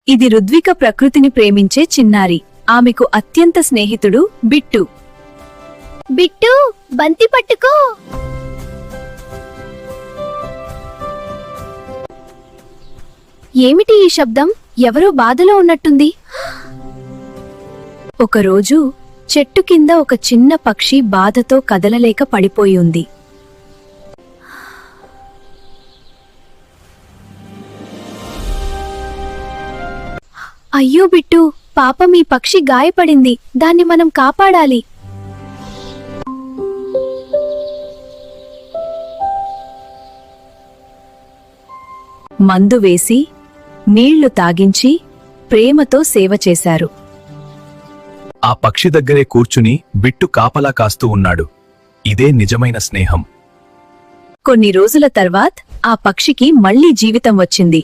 ఇది రుద్విక ప్రకృతిని ప్రేమించే చిన్నారి. ఆమెకు అత్యంత స్నేహితుడు బిట్టు. బిట్టు, బంతి పట్టుకో. ఏమిటి ఈ శబ్దం? ఎవరో బాధలో ఉన్నట్టుంది. ఒకరోజు చెట్టు కింద ఒక చిన్న పక్షి బాధతో కదలలేక పడిపోయి ఉంది. అయ్యో బిట్టు, పాపం ఈ పక్షి గాయపడింది. దాన్ని మనం కాపాడాలి. మందు వేసి నీళ్లు తాగించి ప్రేమతో సేవ చేశారు. ఆ పక్షి దగ్గరే కూర్చుని బిట్టు కాపలా కాస్తూ ఉన్నాడు. ఇదే నిజమైన స్నేహం. కొన్ని రోజుల తర్వాత్ ఆ పక్షికి మళ్లీ జీవితం వచ్చింది.